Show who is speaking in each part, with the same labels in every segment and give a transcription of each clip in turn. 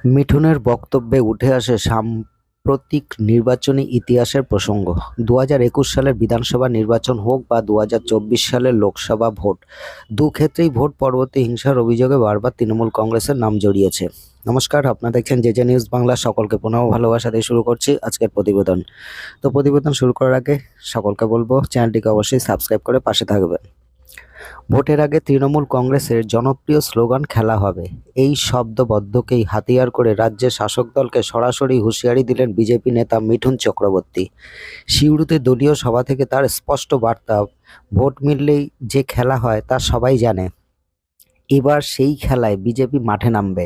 Speaker 1: মিঠুনের বক্তব্যে উঠে আসে সাম্প্রতিক নির্বাচনী ইতিহাসের প্রসঙ্গ। ২০২১ সালের বিধানসভা নির্বাচন হোক বা ২০২৪ সালের লোকসভা ভোট, দুক্ষেত্রেই ভোট পরবর্তী হিংসার অভিযোগে বারবার তৃণমূল কংগ্রেসের নাম জড়িয়েছে। নমস্কার, আপনারা দেখছেন জেজে নিউজ বাংলা। সকলকে পুনঃ ভালোবাসা দিয়ে শুরু করছি আজকের প্রতিবেদন। তো প্রতিবেদন শুরু করার আগে সকলকে বলবো চ্যানেলটিকে অবশ্যই সাবস্ক্রাইব করে পাশে থাকবেন। ভোটের আগে তৃণমূল কংগ্রেসের জনপ্রিয় স্লোগান খেলা হবে, এই শব্দবদ্ধকেই হাতিয়ার করে রাজ্যের শাসক দলকে সরাসরি হুঁশিয়ারি দিলেন বিজেপি নেতা মিঠুন চক্রবর্তী। সিউড়িতে দলীয় সভা থেকে তার স্পষ্ট বার্তা, ভোট মিললেই যে খেলা হয় তা সবাই জানে, এবার সেই খেলায় বিজেপি মাঠে নামবে।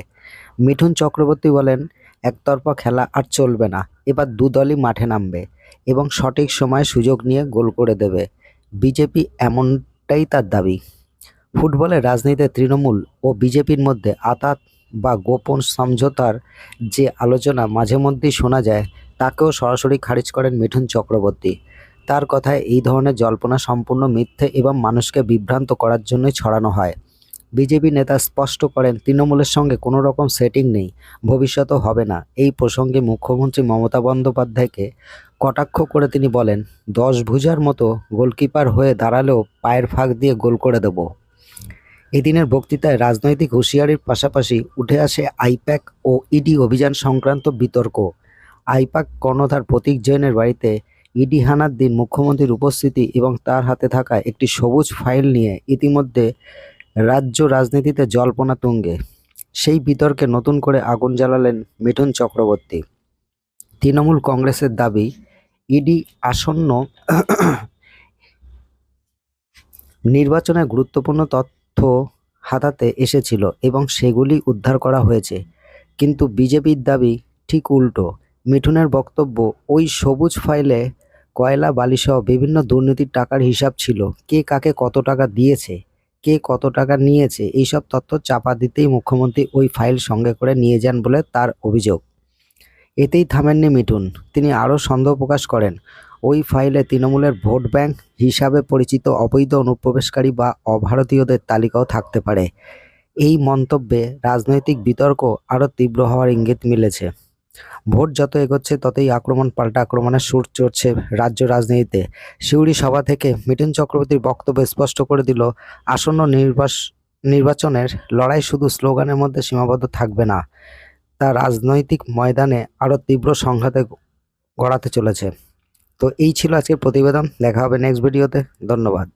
Speaker 1: মিঠুন চক্রবর্তী বলেন, একতরফা খেলা আর চলবে না, এবার দুদলই মাঠে নামবে এবং সঠিক সময়ে সুযোগ নিয়ে গোল করে দেবে। বিজেপি এমনটাই তার দাবি। ফুটবলের রাজনীতিতে তৃণমূল ও বিজেপির মধ্যে আঁতাত বা গোপন সমঝোতার যে আলোচনা মাঝে মধ্যেই শোনা যায়, তাকেও সরাসরি খারিজ করেন মিঠুন চক্রবর্তী। তার কথায় এই ধরনের জল্পনা সম্পূর্ণ মিথ্যে এবং মানুষকে বিভ্রান্ত করার জন্যই ছড়ানো হয়। বিজেপি নেতা স্পষ্ট করেন, তৃণমূলের সঙ্গে কোনো রকম সেটিং নেই, ভবিষ্যতেও হবে না। এই প্রসঙ্গে মুখ্যমন্ত্রী মমতা বন্দ্যোপাধ্যায়কে কটাক্ষ করে তিনি বলেন, 10 ভুজার মতো গোলকিপার হয়ে দাঁড়ালেও পায়ের ফাঁক দিয়ে গোল করে দেব। এদিনের বক্তৃতায় রাজনৈতিক হুঁশিয়ারির পাশাপাশি উঠে আসে আইপ্যাক ও ইডি অভিযান সংক্রান্ত বিতর্ক। আইপ্যাক কর্ণধার প্রতীক জৈনের বাড়িতে ইডি হানার দিন মুখ্যমন্ত্রীর উপস্থিতি এবং তার হাতে থাকা একটি সবুজ ফাইল নিয়ে ইতিমধ্যে রাজ্য রাজনীতিতে জল্পনা তুঙ্গে। সেই বিতর্কে নতুন করে আগুন জ্বালালেন মিঠুন চক্রবর্তী। তৃণমূল কংগ্রেসের দাবি, ইডি আসন্ন নির্বাচনে গুরুত্বপূর্ণ তথ্য হাতাতে এসেছিল এবং সেগুলি উদ্ধার করা হয়েছে। কিন্তু বিজেপির দাবি ঠিক উল্টো। মিঠুনের বক্তব্য, ওই সবুজ ফাইলে কয়লা বালিসহ বিভিন্ন দুর্নীতির টাকার হিসাব ছিল, কে কাকে কত টাকা দিয়েছে, কে কত টাকা নিয়েছে, এইসব তথ্য চাপা দিতেই মুখ্যমন্ত্রী ওই ফাইল সঙ্গে করে নিয়ে যান বলে তার অভিযোগ। এতেই থামেননি মিঠুন, তিনি আরও সন্দেহ প্রকাশ করেন, ওই ফাইলে তৃণমূলের ভোট ব্যাংক হিসাবে পরিচিত অবৈধ অনুপ্রবেশকারী বা অভারতীয়দের তালিকাও থাকতে পারে। এই মন্তব্যে রাজনৈতিক বিতর্ক আরও তীব্র হওয়ার ইঙ্গিত মিলেছে। ভোট যত এগোচ্ছে ততই আক্রমণ পাল্টা আক্রমণের সুর চড়ছে রাজ্য রাজনীতিতে। সিউড়ি সভা থেকে মিঠুন চক্রবর্তীর বক্তব্য স্পষ্ট করে দিল, আসন্ন নির্বাচনের লড়াই শুধু স্লোগানের মধ্যে সীমাবদ্ধ থাকবে না, তা রাজনৈতিক ময়দানে আরও তীব্র সংঘাতে গড়াতে চলেছে। তো এই ছিল আজকের প্রতিবেদন। দেখা হবে নেক্সট ভিডিওতে। ধন্যবাদ।